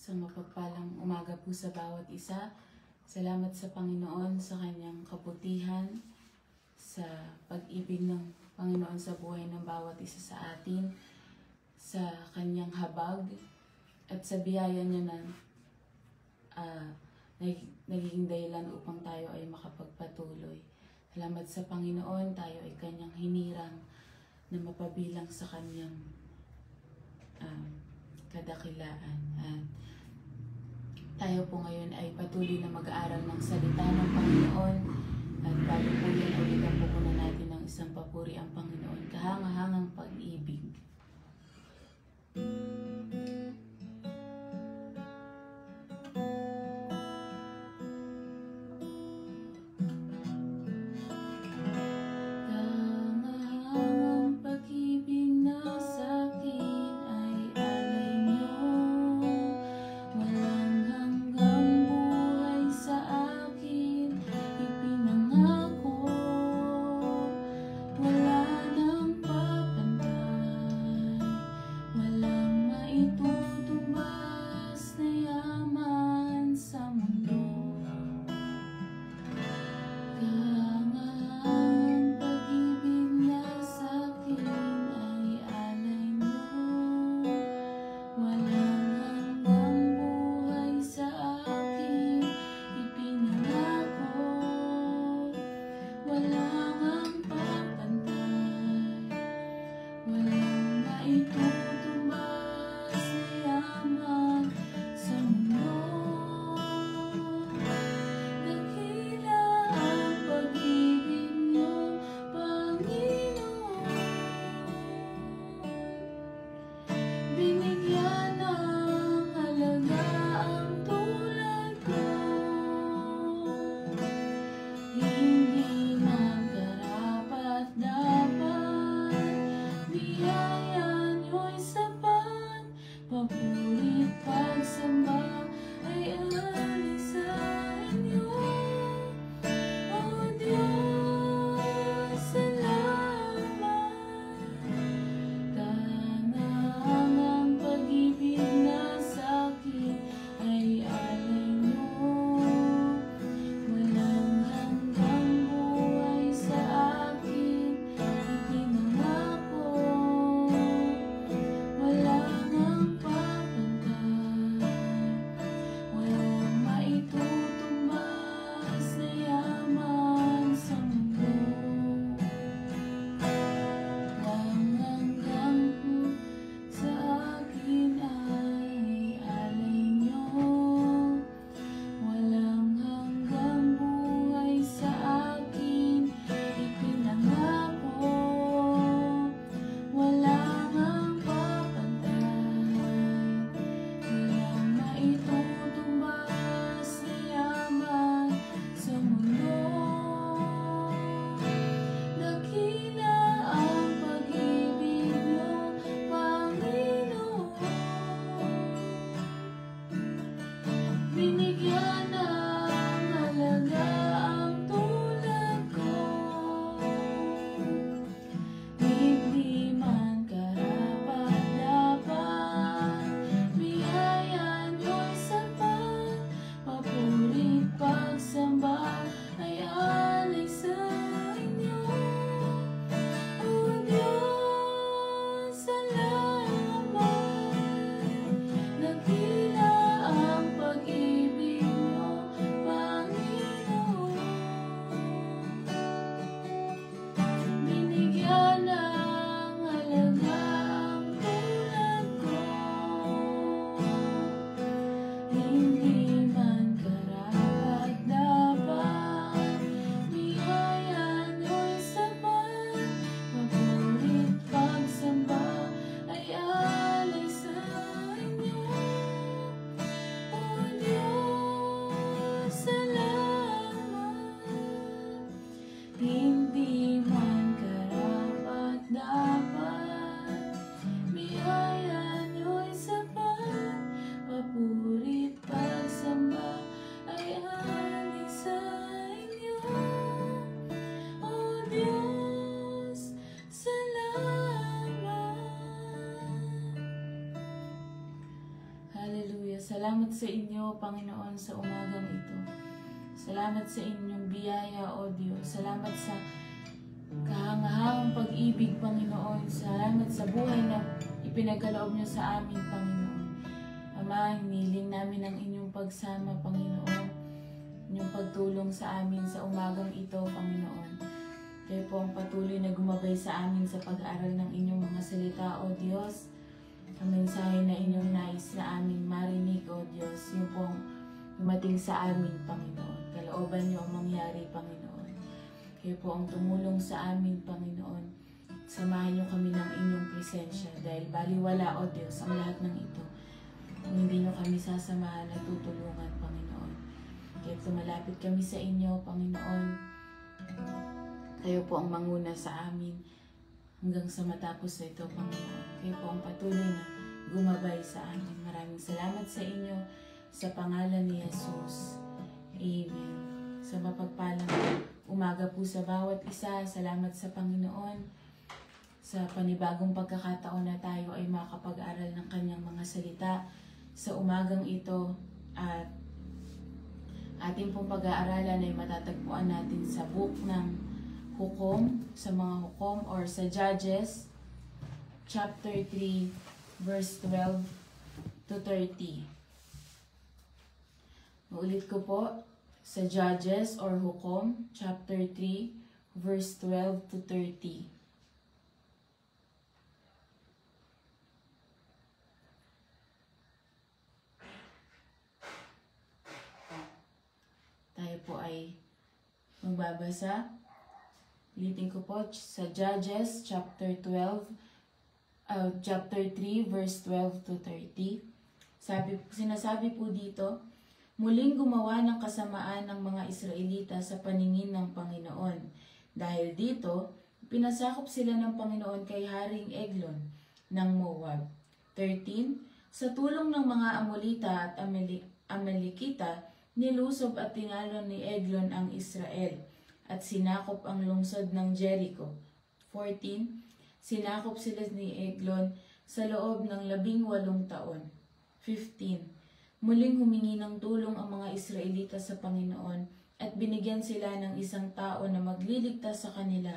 Sa mapagpalang umaga po sa bawat isa. Salamat sa Panginoon sa kanyang kabutihan, sa pag-ibig ng Panginoon sa buhay ng bawat isa sa atin, sa kanyang habag, at sa biyaya niya na nagiging dahilan upang tayo ay makapagpatuloy. Salamat sa Panginoon, tayo ay kanyang hinirang na mapabilang sa kanyang kadakilaan. At tayo po ngayon ay patuloy na mag-aaral ng salita ng Panginoon. At bago po yan, ulitan po muna natin ng isang papuri ang Panginoon, kahangahangang pag-ibig. Walang Salamat sa inyo, Panginoon, sa umagang ito. Salamat sa inyong biyaya, O Diyos. Salamat sa kahangahangang pag-ibig, Panginoon. Salamat sa buhay na ipinagkaloob niyo sa amin, Panginoon. Ama, hiniling namin ang inyong pagsama, Panginoon. Inyong pagtulong sa amin sa umagang ito, Panginoon. Kayo po ang patuloy na gumabay sa amin sa pag-aaral ng inyong mga salita, O Diyos. Ang mensahe na inyong nais na aming marinig, O Diyos, yun pong dumating sa amin, Panginoon. Kalooban niyo ang mangyari, Panginoon. Kayo po ang tumulong sa amin, Panginoon. Samahan niyo kami ng inyong presensya dahil baliwala, O Diyos, ang lahat ng ito. Kung hindi niyo kami sasamahan at tutulungan, Panginoon. Kaya tumalapit kami sa inyo, Panginoon. Kayo po ang manguna sa amin hanggang sa matapos na ito, Panginoon. Kayo po ang patuloy na gumabay sa amin. Maraming salamat sa inyo sa pangalan ni Jesus. Amen. Sa mapagpalang umaga po sa bawat isa. Salamat sa Panginoon sa panibagong pagkakataon na tayo ay makapag-aral ng kanyang mga salita sa umagang ito. At ating pong pag-aaralan ay matatagpuan natin sa book ng Hukom, sa mga Hukom or sa Judges, chapter 3, verse 12 to 30. Uulit ko po, sa Judges or Hukom, chapter 3, verse 12 to 30. Tayo po ay magbabasa. Ulitin ko po sa Judges chapter 3 verse 12 to 30. Sinasabi po dito, muling gumawa ng kasamaan ng mga Israelita sa paningin ng Panginoon. Dahil dito, pinasakop sila ng Panginoon kay Haring Eglon ng Moab. 13. Sa tulong ng mga Amolita at Amalekita, nilusob at tinalo ni Eglon ang Israel at sinakop ang lungsod ng Jericho. 14. Sinakop sila ni Eglon sa loob ng 18 taon. 15. Muling humingi ng tulong ang mga Israelita sa Panginoon at binigyan sila ng isang tao na magliligtas sa kanila.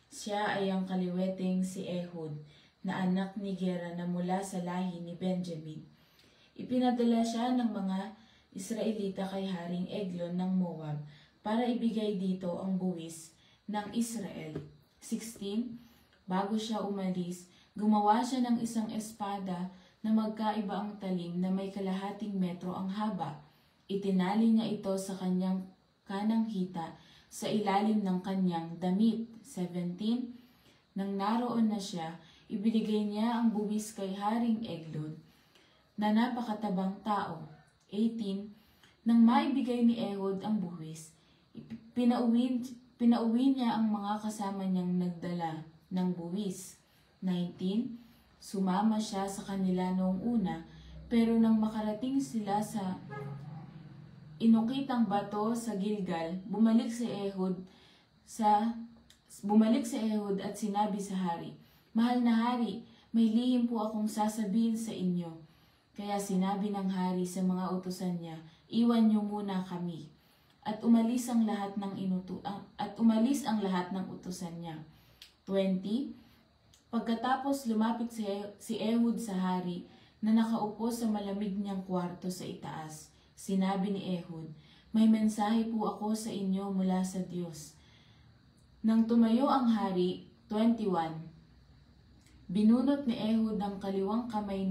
Siya ay ang kaliweteng si Ehud, na anak ni Gera na mula sa lahi ni Benjamin. Ipinadala siya ng mga Israelita kay Haring Eglon ng Moab para ibigay dito ang buwis ng Israel. 16. Bago siya umalis, gumawa siya ng isang espada na magkaiba ang talim na may kalahating metro ang haba. Itinali niya ito sa kanyang kanang hita sa ilalim ng kanyang damit. 17. Nang naroon na siya, ibinigay niya ang buwis kay Haring Eglon na napakatabang tao. 18. Nang maibigay ni Ehud ang buwis, pinauwi niya ang mga kasama niyang nagdala ng buwis. 19. Sumama siya sa kanila noong una, pero nang makarating sila sa inukitang bato sa Gilgal, bumalik si Ehud at sinabi sa hari, "Mahal na hari, may lihim po akong sasabihin sa inyo." Kaya sinabi ng hari sa mga utusan niya, "Iwan niyo muna kami." At umalis ang lahat ng utusan niya. 20. Pagkatapos lumapit si Ehud sa hari na nakaupo sa malamig niyang kwarto sa itaas. Sinabi ni Ehud, "May mensahe po ako sa inyo mula sa Diyos." Nang tumayo ang hari, 21, binunot ni Ehud ng kaliwang kamay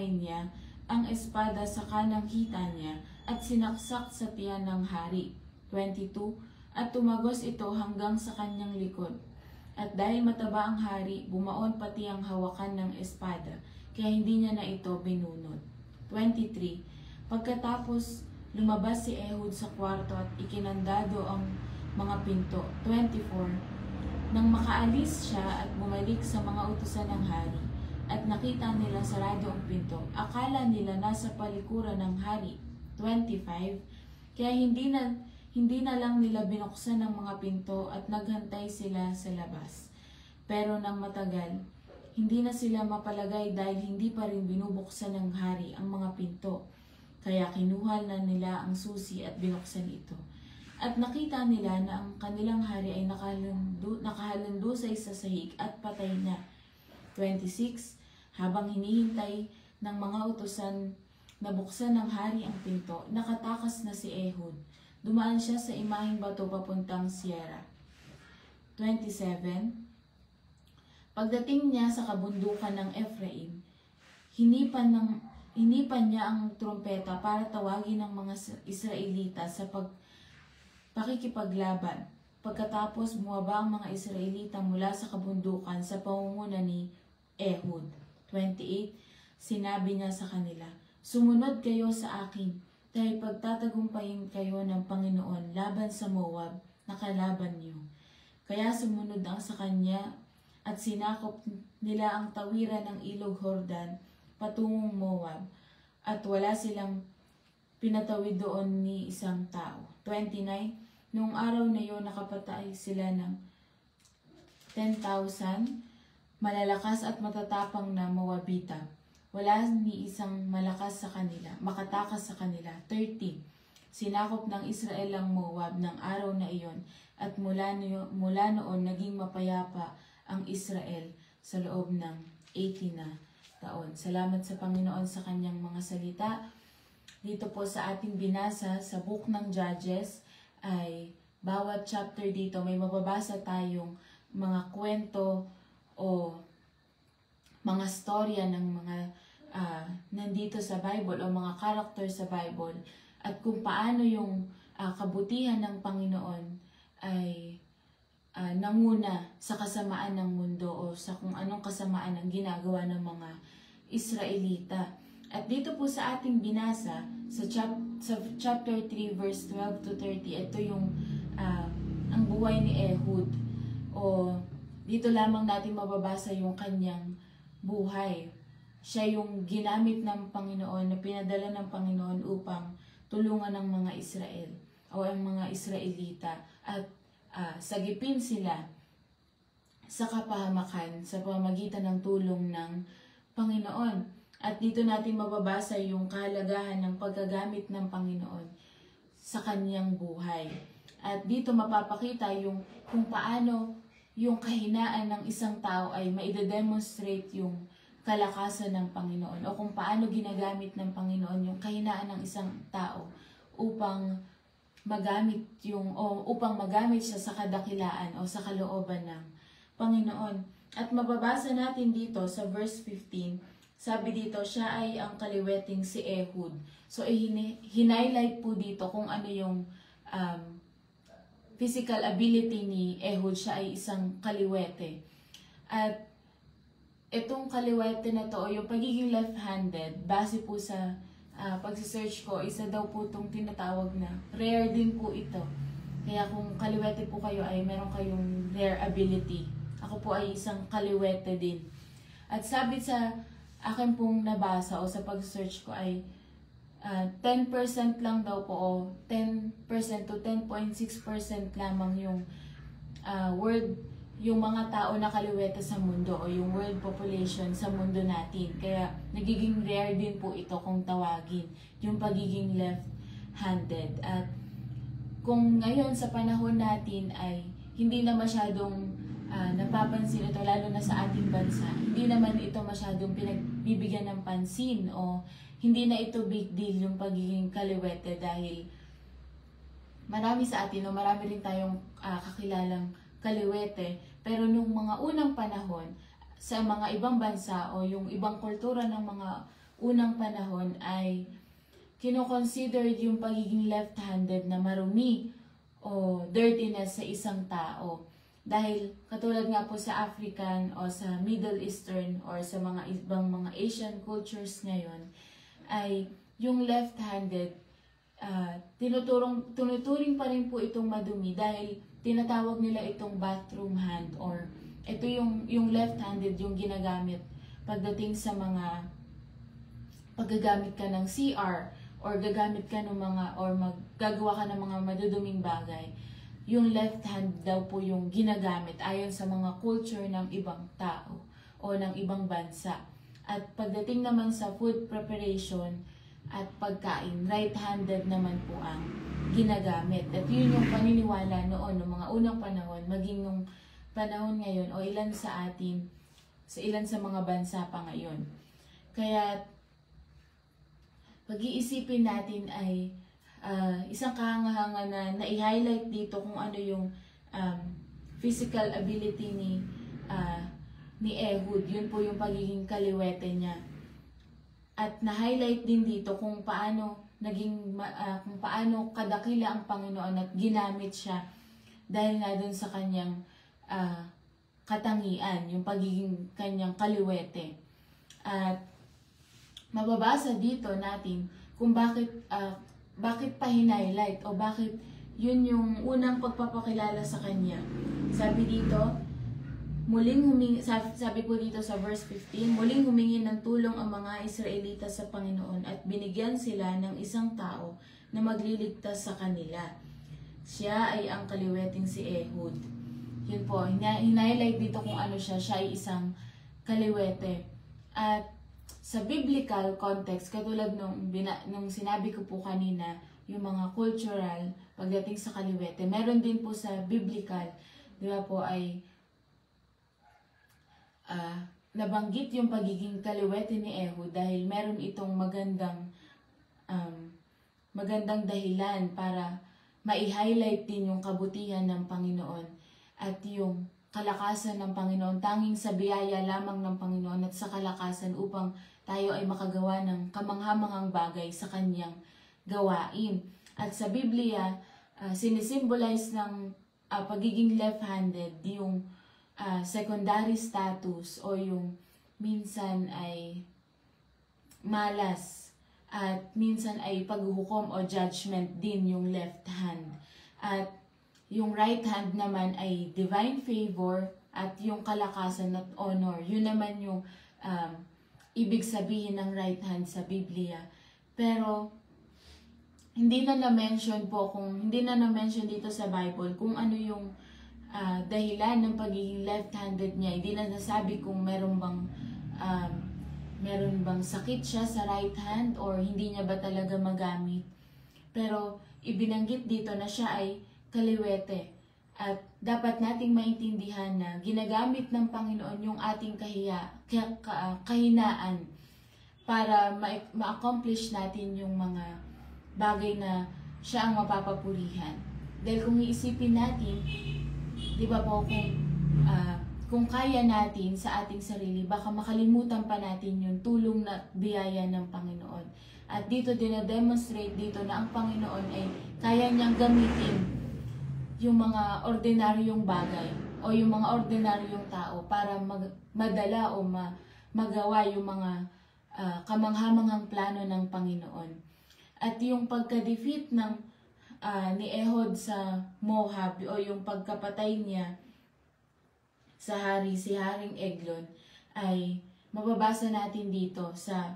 niya ang espada sa kanang hita niya at sinaksak sa tiyan ng hari. 22. At tumagos ito hanggang sa kanyang likod. At dahil mataba ang hari, bumaon pati ang hawakan ng espada, kaya hindi niya na ito binunot. 23. Pagkatapos, lumabas si Ehud sa kwarto at ikinandado ang mga pinto. 24. Nang makaalis siya at bumalik sa mga utusan ng hari, at nakita nila sarado ang pinto, akala nila nasa palikuran ng hari. 25. Kaya hindi na lang nila binuksan ang mga pinto at naghantay sila sa labas. Pero nang matagal, hindi na sila mapalagay dahil hindi pa rin binubuksan ng hari ang mga pinto. Kaya kinuha na nila ang susi at binuksan ito. At nakita nila na ang kanilang hari ay nakahalandusay sa sahig at patay na. 26. Habang hinihintay ng mga utusan na buksan ng hari ang pinto, nakatakas na si Ehud. Dumaan siya sa imaheng bato papuntang Sierra. 27. Pagdating niya sa kabundukan ng Ephraim, hinipan niya ang trumpeta para tawagin ang mga Israelita sa pakikipaglaban. Pagkatapos bumaba ang mga Israelita mula sa kabundukan sa pangunguna ni Ehud. 28. Sinabi niya sa kanila, "Sumunod kayo sa akin, dahil pagtatagumpayin kayo ng Panginoon laban sa Moab na kalaban niyo." Kaya sumunod ang sa kanya at sinakop nila ang tawiran ng ilog Jordan patungong Moab, at wala silang pinatawid doon ni isang tao. 29. Noong araw na iyon, nakapatay sila ng 10,000 malalakas at matatapang na Moabita. Wala ni isang makatakas sa kanila. 30. Sinakop ng Israel ang Moab ng araw na iyon, at mula noon naging mapayapa ang Israel sa loob ng 80 na taon. Salamat sa Panginoon sa kanyang mga salita. Dito po sa ating binasa sa book ng Judges ay bawat chapter dito may mababasa tayong mga kwento o mga storya ng mga nandito sa Bible o mga character sa Bible, at kung paano yung kabutihan ng Panginoon ay nanguna sa kasamaan ng mundo o sa kung anong kasamaan ang ginagawa ng mga Israelita. At dito po sa ating binasa sa chapter 3 verse 12 to 30, ito yung ang buhay ni Ehud, o dito lamang natin mababasa yung kanyang buhay. Siya yung ginamit ng Panginoon, na pinadala ng Panginoon upang tulungan ng mga Israel o ang mga Israelita at sagipin sila sa kapahamakan sa pamamagitan ng tulong ng Panginoon. At dito natin mababasa yung kahalagahan ng paggagamit ng Panginoon sa kanyang buhay. At dito mapapakita yung kung paano yung kahinaan ng isang tao ay maidedemonstrate yung kalakasan ng Panginoon, o kung paano ginagamit ng Panginoon yung kahinaan ng isang tao upang magamit siya sa kadakilaan o sa kalooban ng Panginoon. At mababasa natin dito sa verse 15, sabi dito, siya ay ang kaliweting si Ehud. So, hinighlight po dito kung ano yung physical ability ni Ehud. Siya ay isang kaliwete. At itong kaliwete na to, o yung pagiging left-handed, base po sa pagsisearch ko, isa daw po itong tinatawag na rare din po ito. Kaya kung kaliwete po kayo ay meron kayong rare ability. Ako po ay isang kaliwete din. At sabi sa akin pong nabasa o sa pag-search ko ay 10% lang daw po, o 10% to 10.6% lamang yung yung mga tao na kaliwete sa mundo o yung world population sa mundo natin. Kaya nagiging rare din po ito kung tawagin yung pagiging left-handed. At kung ngayon sa panahon natin ay hindi na masyadong napapansin ito, lalo na sa ating bansa, hindi naman ito masyadong pinagbibigyan ng pansin, o hindi na ito big deal yung pagiging kaliwete, dahil marami sa atin o marami rin tayong kakilalang kaliwete. Pero nung mga unang panahon, sa mga ibang bansa o yung ibang kultura ng mga unang panahon ay kinoconsidered yung pagiging left-handed na marumi o dirtiness sa isang tao. Dahil katulad nga po sa African o sa Middle Eastern or sa mga ibang mga Asian cultures ngayon, ay yung left-handed, tinuturing pa rin po itong madumi, dahil tinatawag nila itong bathroom hand, or ito yung left-handed yung ginagamit pagdating sa mga paggagamit ka ng CR or gagamit ka ng mga or maggagawa ka ng mga maduduming bagay. Yung left hand daw po yung ginagamit ayon sa mga culture ng ibang tao o ng ibang bansa. At pagdating naman sa food preparation at pagkain, right-handed naman po ang ginagamit. At yun yung paniniwala noon, ng mga unang panahon, maging nung panahon ngayon o ilan sa atin, sa ilan sa mga bansa pa ngayon. Kaya pag-iisipin natin ay isang kahanga-hanga na i-highlight dito kung ano yung physical ability ni Ehud. Yun po yung pagiging kaliwete niya. At na-highlight din dito kung paano kung paano kadakila ang Panginoon at ginamit siya dahil nga dun sa kanyang katangian, yung pagiging kanyang kaliwete. At mababasa dito natin kung bakit pa hin-highlight o bakit yun yung unang pagpapakilala sa kanya. Sabi dito, sabi po dito sa verse 15, muling humingi ng tulong ang mga Israelita sa Panginoon at binigyan sila ng isang tao na magliligtas sa kanila. Siya ay ang kaliweting si Ehud. Yun po, hin-highlight dito kung ano siya. Siya ay isang kaliwete. At sa biblical context, katulad nung sinabi ko po kanina, yung mga cultural pagdating sa kaliwete, meron din po sa biblical, di ba po, ay nabanggit yung pagiging kaliwete ni Ehud dahil meron itong magandang dahilan para ma-highlight din yung kabutihan ng Panginoon at yung kalakasan ng Panginoon, tanging sa biyaya lamang ng Panginoon at sa kalakasan upang tayo ay makagawa ng kamanghamanghang bagay sa kanyang gawain. At sa Biblia, sinisimbolize ng pagiging left-handed yung secondary status o yung minsan ay malas at minsan ay paghuhukom o judgment din yung left hand. At yung right hand naman ay divine favor at yung kalakasan at honor. Yun naman yung ibig sabihin ng right hand sa Biblia. Pero hindi na na-mention dito sa Bible kung ano yung dahilan ng pagiging left-handed niya. Hindi na nasabi kung meron bang sakit siya sa right hand or hindi niya ba talaga magamit. Pero ibinanggit dito na siya ay kaliwete. At dapat nating maintindihan na ginagamit ng Panginoon yung ating kahinaan para ma-accomplish natin yung mga bagay na siya ang mapapapurihan. Dahil kung iisipin natin, di ba po, kung kaya natin sa ating sarili, baka makalimutan pa natin yung tulong na biyaya ng Panginoon. At dito dina-demonstrate dito na ang Panginoon ay kaya niyang gamitin yung mga ordinaryong bagay o yung mga ordinaryong tao para madala o magawa yung mga kamanghamanghang plano ng Panginoon. At yung pagka-defeat ni Ehud sa Moab o yung pagkapatay niya sa si Haring Eglon ay mababasa natin dito sa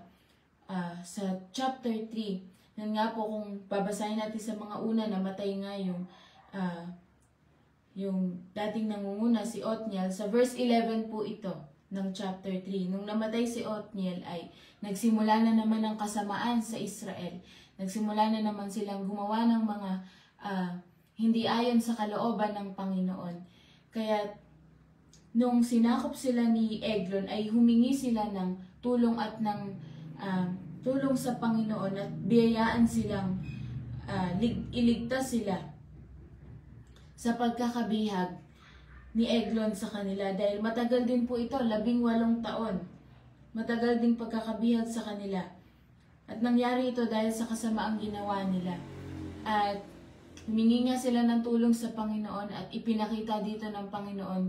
chapter 3. Yan nga po, kung babasahin natin sa mga una, namatay nga yung dating nangunguna si Othniel. Sa verse 11 po ito ng chapter 3. Nung namatay si Othniel ay nagsimula na naman ang kasamaan sa Israel. Nagsimula na naman silang gumawa ng mga hindi ayon sa kalooban ng Panginoon. Kaya nung sinakop sila ni Eglon ay humingi sila ng tulong at tulong sa Panginoon at biyayaan silang iligtas sila sa pagkakabihag ni Eglon sa kanila. Dahil matagal din po ito, 18 taon. Matagal din pagkakabihag sa kanila. At nangyari ito dahil sa kasamaang ginawa nila. At humingi nga sila ng tulong sa Panginoon at ipinakita dito ng Panginoon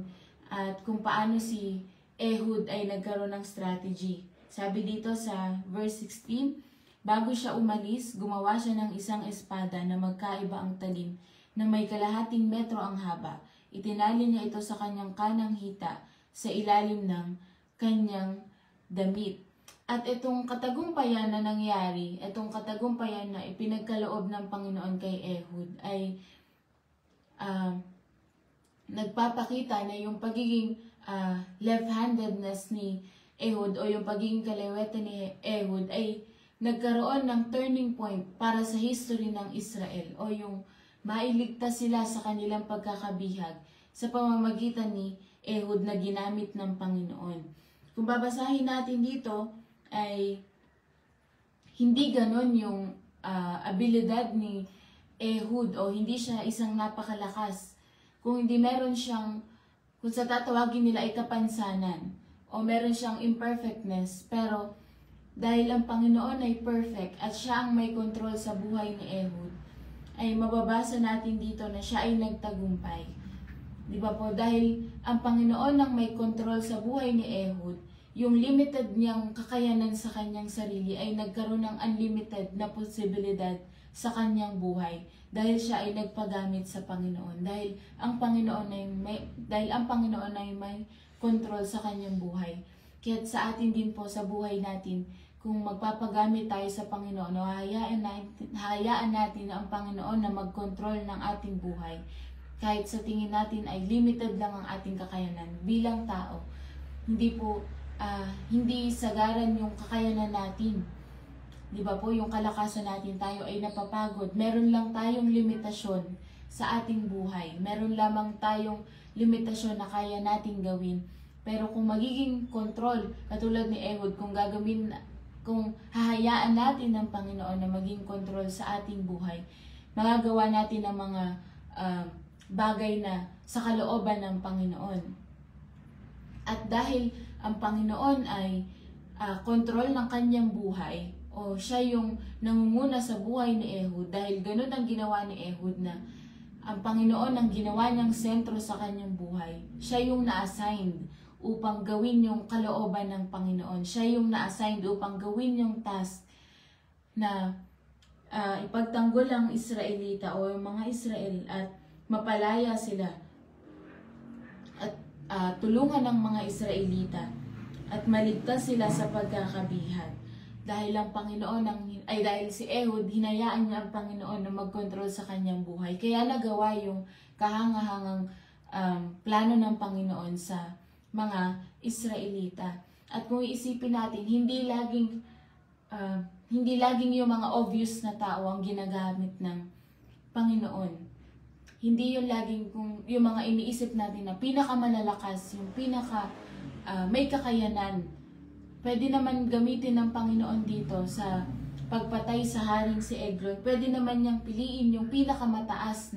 at kung paano si Ehud ay nagkaroon ng strategy. Sabi dito sa verse 16, bago siya umalis, gumawa siya ng isang espada na magkaiba ang talim, na may kalahating metro ang haba. Itinali niya ito sa kanyang kanang hita sa ilalim ng kanyang damit. At itong katagumpayan na nangyari, itong katagumpayan na ipinagkaloob ng Panginoon kay Ehud ay nagpapakita na yung pagiging left-handedness ni Ehud o yung pagiging kaliwete ni Ehud ay nagkaroon ng turning point para sa history ng Israel o yung mailigtas sila sa kanilang pagkakabihag sa pamamagitan ni Ehud na ginamit ng Panginoon. Kung babasahin natin dito ay hindi ganon yung abilidad ni Ehud o hindi siya isang napakalakas. Kung hindi meron siyang, kung sa tatawagin nila ay kapansanan o meron siyang imperfectness, pero dahil ang Panginoon ay perfect at siya ang may control sa buhay ni Ehud, ay mababasa natin dito na siya ay nagtagumpay. Di ba po? Dahil ang Panginoon ang may control sa buhay ni Ehud, yung limited niyang kakayanan sa kanyang sarili ay nagkaroon ng unlimited na posibilidad sa kanyang buhay dahil siya ay nagpagamit sa Panginoon. Dahil ang Panginoon ay may control sa kanyang buhay. Kaya sa atin din po sa buhay natin, kung magpapagamit tayo sa Panginoon, hayaan natin ang Panginoon na mag-control ng ating buhay. Kahit sa tingin natin ay limited lang ang ating kakayanan bilang tao. Hindi sagaran yung kakayanan natin. Di ba po, yung kalakasan natin, tayo ay napapagod. Meron lang tayong limitasyon sa ating buhay. Meron lamang tayong limitasyon na kaya nating gawin. Pero kung magiging control, katulad ni Ehud, kung hahayaan natin ng Panginoon na maging control sa ating buhay, magagawa natin ang mga bagay na sa kalooban ng Panginoon. At dahil ang Panginoon ay control ng kanyang buhay, o siya yung nangunguna sa buhay ni Ehud, dahil ganun ang ginawa ni Ehud na ang Panginoon ang ginawa niyang sentro sa kanyang buhay. Siya yung na-assigned upang gawin yung kalooban ng Panginoon. Siya yung na-assigned upang gawin yung task na ipagtanggol ang Israelita o yung mga Israel at mapalaya sila at tulungan ng mga Israelita at maligtas sila sa pagkakabihag. Dahil dahil si Ehud, hinayaan niya ang Panginoon na mag-control sa kanyang buhay. Kaya nagawa yung kahangahangang plano ng Panginoon sa mga Israelita. At kung iisipin natin, hindi laging yung mga obvious na tao ang ginagamit ng Panginoon. Hindi yung laging yung mga iniisip natin na pinakamalalakas, yung may kakayanan. Pwede naman gamitin ng Panginoon dito sa pagpatay sa haring si Eglon. Pwede naman niyang piliin yung pinakamataas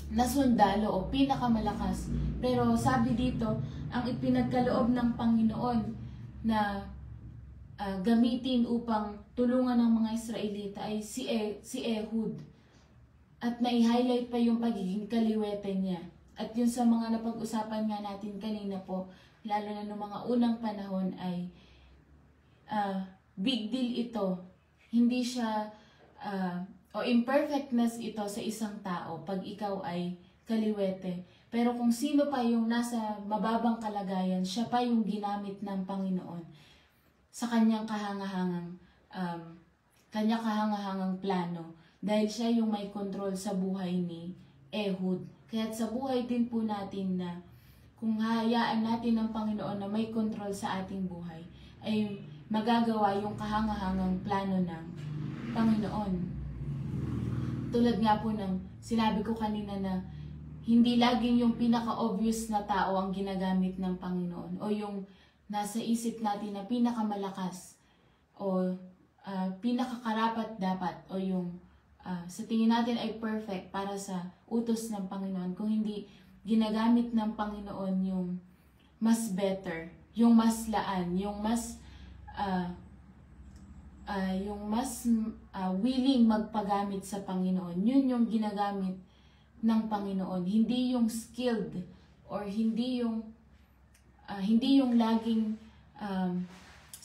na sundalo o pinakamalakas. Pero sabi dito, ang ipinagkaloob ng Panginoon na gamitin upang tulungan ng mga Israelita ay si Ehud. At na-highlight pa yung pagiging kaliwete niya. At yun sa mga napag-usapan nga natin kanina po, lalo na noong mga unang panahon ay big deal ito. Hindi siya, o imperfectness ito sa isang tao pag ikaw ay kaliwete. Pero kung sino pa yung nasa mababang kalagayan, siya pa yung ginamit ng Panginoon sa kanyang kahangahangang plano. Dahil siya yung may control sa buhay ni Ehud. Kaya sa buhay din po natin na kung hahayaan natin ng Panginoon na may control sa ating buhay, ay magagawa yung kahangahangang plano ng Panginoon. Tulad nga po ng sinabi ko kanina na hindi laging yung pinaka-obvious na tao ang ginagamit ng Panginoon o yung nasa isip natin na pinakamalakas o pinakakarapat dapat o yung sa tingin natin ay perfect para sa utos ng Panginoon. Kung hindi ginagamit ng Panginoon yung mas better, yung mas laan, yung mas willing magpagamit sa Panginoon. Yun yung ginagamit ng Panginoon. Hindi yung skilled or hindi yung laging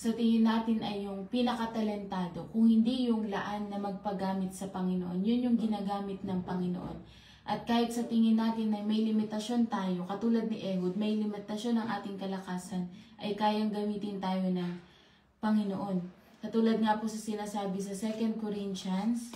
sa tingin natin ay yung pinakatalentado. Kung hindi yung laan na magpagamit sa Panginoon, yun yung ginagamit ng Panginoon. At kahit sa tingin natin na may limitasyon tayo, katulad ni Ehud, may limitasyon ang ating kalakasan, ay kayang gamitin tayo ng Panginoon. Katulad nga po sa sinasabi sa 2 Corinthians,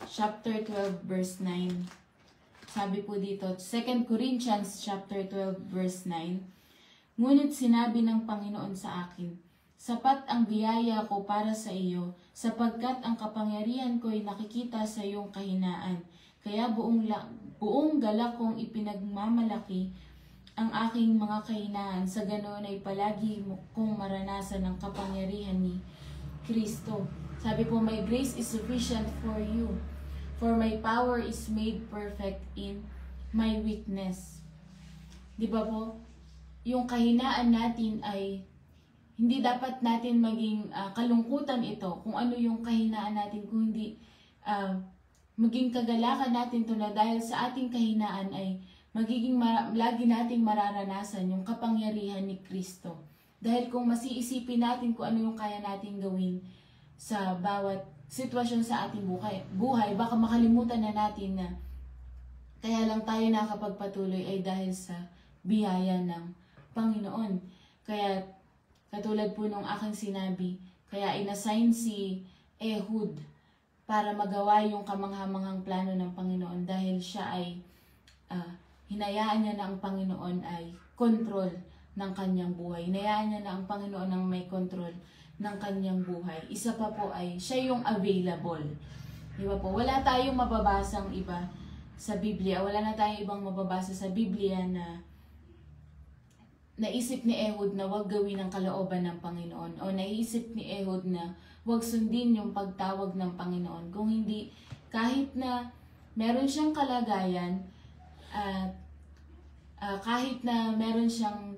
chapter 12, verse 9. Sabi po dito, 2 Corinthians chapter 12 verse 9, ngunit sinabi ng Panginoon sa akin, sapat ang biyaya ko para sa iyo, sapagkat ang kapangyarihan ko'y nakikita sa iyong kahinaan. Kaya buong galak kong ipinagmamalaki ang aking mga kahinaan, sa ganoon ay palagi kong maranasan ang kapangyarihan ni Kristo. Sabi po, my grace is sufficient for you, for my power is made perfect in my weakness. Di ba po? Yung kahinaan natin ay hindi dapat natin maging kalungkutan ito. Kung ano yung kahinaan natin, kung hindi maging kagalakan natin to na dahil sa ating kahinaan ay magiging lagi nating mararanasan yung kapangyarihan ni Kristo. Dahil kung masiisipin natin kung ano yung kaya nating gawin sa bawat sitwasyon sa ating buhay, baka makalimutan na natin na kaya lang tayo nakapagpatuloy ay dahil sa biyaya ng Panginoon. Kaya katulad po nung aking sinabi, kaya inassign si Ehud para magawa yung kamanghamanghang plano ng Panginoon dahil siya ay hinayaan niya na ang Panginoon ay control ng kanyang buhay. Hinayaan niya na ang Panginoon ang may control ng kanyang buhay. Isa pa po ay siya yung available. Di ba po? Wala tayong mababasang iba sa Biblia. Wala na tayong ibang mababasa sa Biblia na naisip ni Ehud na wag gawin ang kalooban ng Panginoon. O naisip ni Ehud na wag sundin yung pagtawag ng Panginoon. Kung hindi, kahit na meron siyang kalagayan, at kahit na meron siyang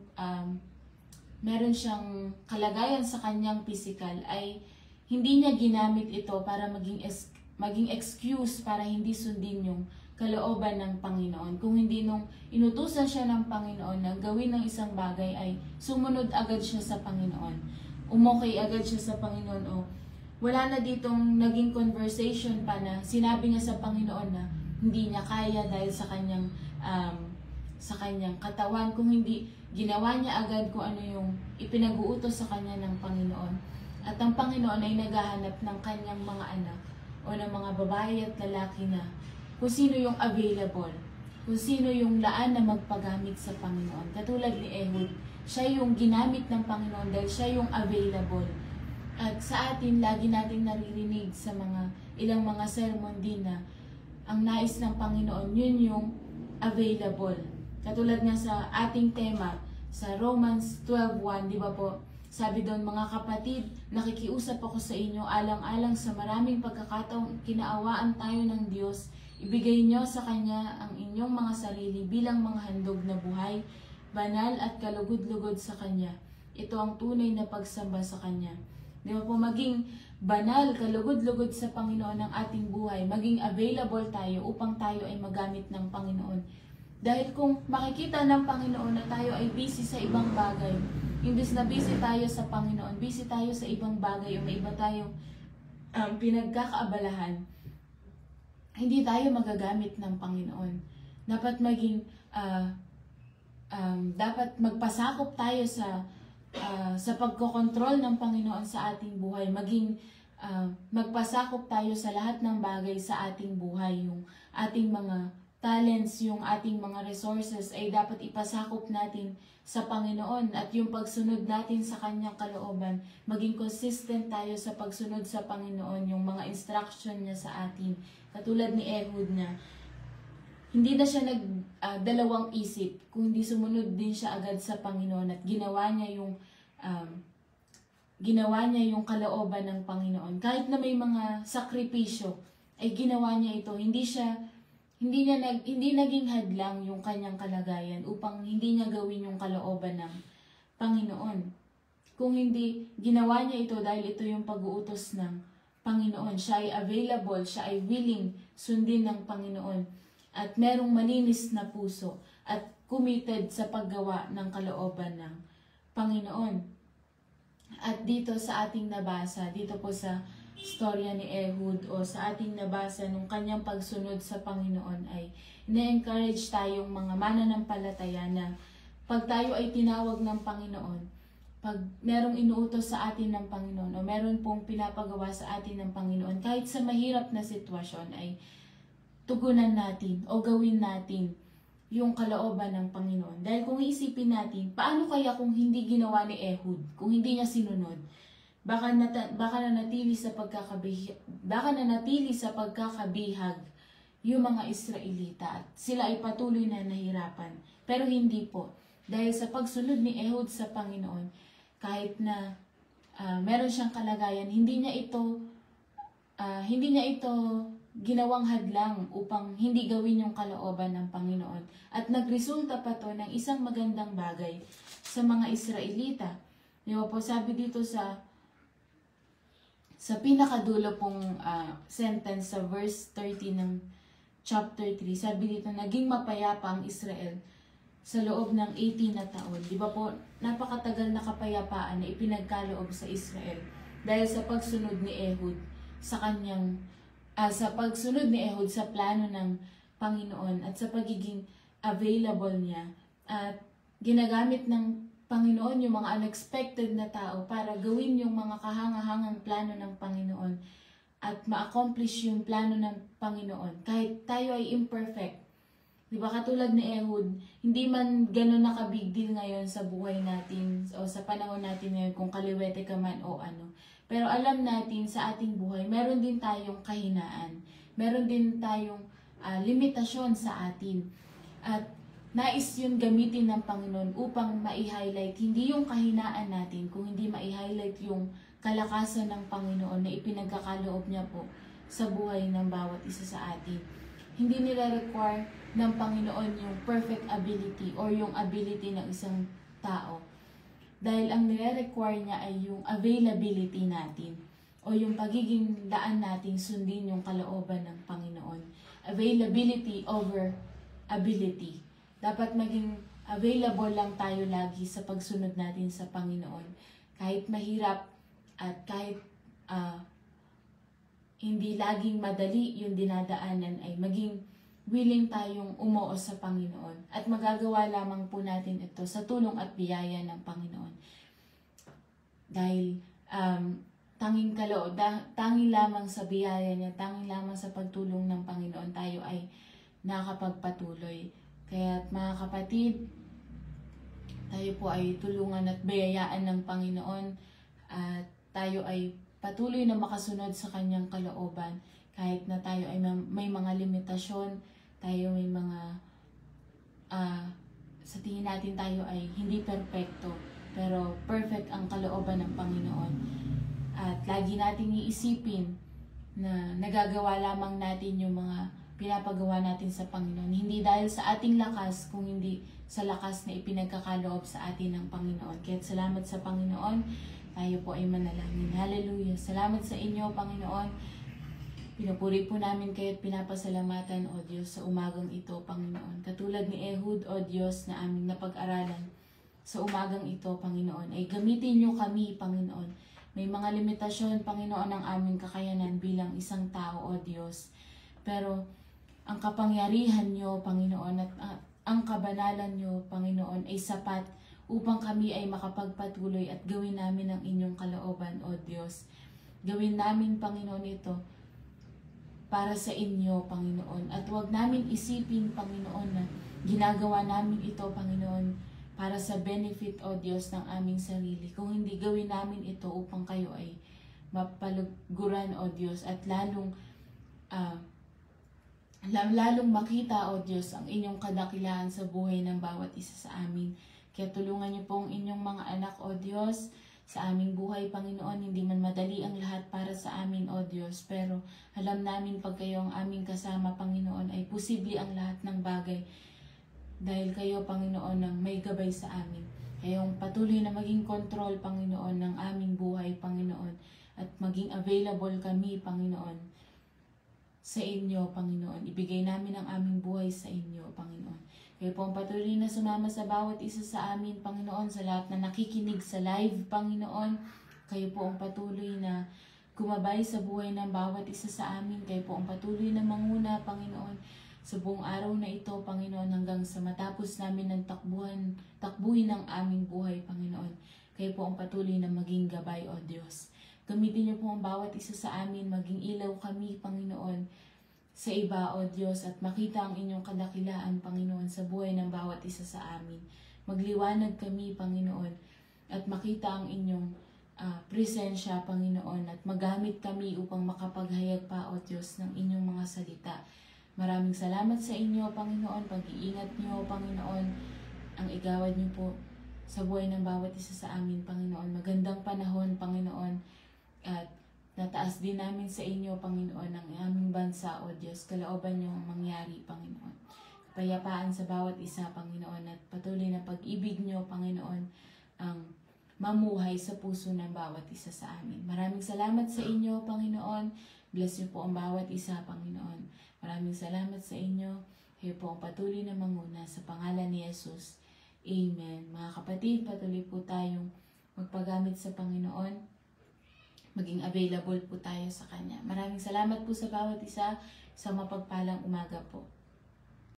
kalagayan sa kanyang physical, ay hindi niya ginamit ito para maging excuse para hindi sundin yung kalooban ng Panginoon. Kung hindi nung inutusan siya ng Panginoon na gawin ng isang bagay, ay sumunod agad siya sa Panginoon. Umokay agad siya sa Panginoon. O wala na ditong naging conversation pa na sinabi niya sa Panginoon na hindi niya kaya dahil sa kanyang katawan. Kung hindi, ginawa niya agad kung ano yung ipinag-uutos sa kanya ng Panginoon. At ang Panginoon ay naghahanap ng kanyang mga anak o ng mga babae at lalaki na kung sino yung available, kung sino yung laan na magpagamit sa Panginoon. Katulad ni Ehud, siya yung ginamit ng Panginoon dahil siya yung available. At sa atin, lagi nating naririnig sa ilang mga sermon din na ang nais ng Panginoon, yun yung available. Katulad nga sa ating tema, sa Romans 12:1, di ba po? Sabi doon, mga kapatid, nakikiusap ako sa inyo alang-alang sa maraming pagkakataong kinaawaan tayo ng Diyos. Ibigay nyo sa Kanya ang inyong mga sarili bilang mga handog na buhay, banal at kalugod-lugod sa Kanya. Ito ang tunay na pagsamba sa Kanya. Di ba po, maging banal, kalugod-lugod sa Panginoon ang ating buhay, maging available tayo upang tayo ay magamit ng Panginoon. Dahil kung makikita ng Panginoon na tayo ay busy sa ibang bagay, imbes na busy tayo sa Panginoon, busy tayo sa ibang bagay o may iba tayong pinagkakaabalahan, hindi tayo magagamit ng Panginoon. Dapat dapat magpasakop tayo sa pagkokontrol ng Panginoon sa ating buhay. Magpasakop tayo sa lahat ng bagay sa ating buhay. Yung ating mga talents, yung ating mga resources ay dapat ipasakop natin sa Panginoon. At yung pagsunod natin sa Kanyang kalooban, maging consistent tayo sa pagsunod sa Panginoon, yung mga instruction niya sa atin. Katulad ni Ehud na hindi na siya nagdalawang isip, kung hindi sumunod din siya agad sa Panginoon at ginawa niya yung kalooban ng Panginoon. Kahit na may mga sakripisyo, ay ginawa niya ito. Hindi naging hadlang yung kanyang kalagayan upang hindi niya gawin yung kalooban ng Panginoon. Kung hindi, ginawa niya ito dahil ito yung pag-uutos ng Panginoon. Siya ay available, siya ay willing sundin ng Panginoon. At merong malinis na puso at committed sa paggawa ng kalooban ng Panginoon. At dito sa ating nabasa, dito po sa storya ni Ehud o sa ating nabasa nung kanyang pagsunod sa Panginoon, ay na-encourage tayong mga mananampalataya na pag tayo ay tinawag ng Panginoon, pag merong inuutos sa atin ng Panginoon o meron pong pinapagawa sa atin ng Panginoon, kahit sa mahirap na sitwasyon, ay tugunan natin o gawin natin yung kalooban ng Panginoon. Dahil kung iisipin natin, paano kaya kung hindi ginawa ni Ehud, kung hindi niya sinunod? Baka nanatili sa pagkakabihag yung mga Israelita at sila ay patuloy na nahirapan. Pero hindi po. Dahil sa pagsunod ni Ehud sa Panginoon, kahit na meron siyang kalagayan, hindi niya ito ginawang hadlang upang hindi gawin yung kalooban ng Panginoon. At nagresulta pa to ng isang magandang bagay sa mga Israelita. Di ba po, sabi dito sa pinakadulo pong sentence sa verse 30 ng chapter 3, sabi dito, naging mapayapa ang Israel sa loob ng 18 na taon. Di ba po, napakatagal na kapayapaan na ipinagkaloob sa Israel dahil sa pagsunod ni Ehud sa pagsunod ni Ehud sa plano ng Panginoon at sa pagiging available niya. At ginagamit ng Panginoon yung mga unexpected na tao para gawin yung mga kahangahangang plano ng Panginoon at ma-accomplish yung plano ng Panginoon. Kahit tayo ay imperfect. Di ba, katulad ni Ehud, hindi man gano'n naka-big deal ngayon sa buhay natin o sa panahon natin ngayon kung kaliwete ka man o ano. Pero alam natin sa ating buhay, meron din tayong kahinaan. Meron din tayong limitasyon sa atin. At nais yun gamitin ng Panginoon upang ma-highlight hindi yung kahinaan natin, kung hindi ma-highlight yung kalakasan ng Panginoon na ipinagkakaloob niya po sa buhay ng bawat isa sa atin. Hindi nire-require ng Panginoon yung perfect ability or yung ability ng isang tao. Dahil ang nire-require niya ay yung availability natin o yung pagiging daan nating sundin yung kalooban ng Panginoon. Availability over ability. Dapat maging available lang tayo lagi sa pagsunod natin sa Panginoon. Kahit mahirap at kahit hindi laging madali yung dinadaanan, ay maging willing tayong umuo sa Panginoon. At magagawa lamang po natin ito sa tulong at biyaya ng Panginoon. Dahil tanging lamang sa biyaya niya, tanging lamang sa pagtulong ng Panginoon tayo ay nakapagpatuloy. Kaya mga kapatid, tayo po ay tulungan at biyayaan ng Panginoon at tayo ay patuloy na makasunod sa kanyang kalooban. Kahit na tayo ay may mga limitasyon, tayo may mga sa tingin natin tayo ay hindi perfecto, pero perfect ang kalooban ng Panginoon. At lagi nating iisipin na nagagawa lamang natin yung mga pinapagawa natin sa Panginoon. Hindi dahil sa ating lakas, kung hindi sa lakas na ipinagkakaloob sa atin ng Panginoon. Kaya salamat sa Panginoon, tayo po ay manalangin. Hallelujah! Salamat sa inyo, Panginoon. Pinupuri po namin kayo at pinapasalamatan, O Diyos, sa umagang ito, Panginoon. Katulad ni Ehud, O Diyos, na aming napag-aralan sa umagang ito, Panginoon, ay gamitin niyo kami, Panginoon. May mga limitasyon, Panginoon, ang aming kakayanan bilang isang tao, O Diyos. Pero ang kapangyarihan niyo, Panginoon, at ang kabanalan niyo, Panginoon, ay sapat upang kami ay makapagpatuloy at gawin namin ang inyong kalooban, O Diyos. Gawin namin, Panginoon, ito para sa inyo, Panginoon. At huwag namin isipin, Panginoon, na ginagawa namin ito, Panginoon, para sa benefit, O Diyos, ng aming sarili. Kung hindi, gawin namin ito upang kayo ay mapaluguran, O Diyos, at lalong makita, O Diyos, ang inyong kadakilaan sa buhay ng bawat isa sa amin. Kaya tulungan niyo po ang inyong mga anak, O Diyos, sa aming buhay, Panginoon. Hindi man madali ang lahat para sa amin, O Diyos, pero alam namin pag kayo ang aming kasama, Panginoon, ay posible ang lahat ng bagay. Dahil kayo, Panginoon, ang may gabay sa amin. Kayong patuloy na maging control, Panginoon, ng aming buhay, Panginoon. At maging available kami, Panginoon, sa inyo, Panginoon. Ibigay namin ang aming buhay sa inyo, Panginoon. Kayo po ang patuloy na sumama sa bawat isa sa amin, Panginoon, sa lahat na nakikinig sa live, Panginoon. Kayo po ang patuloy na gumabay sa buhay ng bawat isa sa amin. Kayo po ang patuloy na manguna, Panginoon, sa buong araw na ito, Panginoon, hanggang sa matapos namin ng takbuhin ng aming buhay, Panginoon. Kayo po ang patuloy na maging gabay, O Diyos. Gamitin niyo po ang bawat isa sa amin, maging ilaw kami, Panginoon, sa iba, O Diyos, at makita ang inyong kadakilaan, Panginoon, sa buhay ng bawat isa sa amin. Magliwanag kami, Panginoon, at makita ang inyong presensya, Panginoon, at magamit kami upang makapaghayag pa, O Diyos, ng inyong mga salita. Maraming salamat sa inyo, Panginoon, pag-iingat niyo, Panginoon, ang igawad niyo po sa buhay ng bawat isa sa amin, Panginoon. Magandang panahon, Panginoon, at nataas din namin sa inyo, Panginoon, ang aming bansa, O Diyos. Kalooban niyo ang mangyari, Panginoon. Kapayapaan sa bawat isa, Panginoon, at patuloy na pag-ibig niyo, Panginoon, ang mamuhay sa puso ng bawat isa sa amin. Maraming salamat sa inyo, Panginoon. Bless niyo po ang bawat isa, Panginoon. Maraming salamat sa inyo. Kayo po ang patuloy na manguna sa pangalan ni Jesus. Amen. Mga kapatid, patuloy po tayong magpagamit sa Panginoon. Maging available po tayo sa Kanya. Maraming salamat po sa bawat isa. Sa mapagpalang umaga po.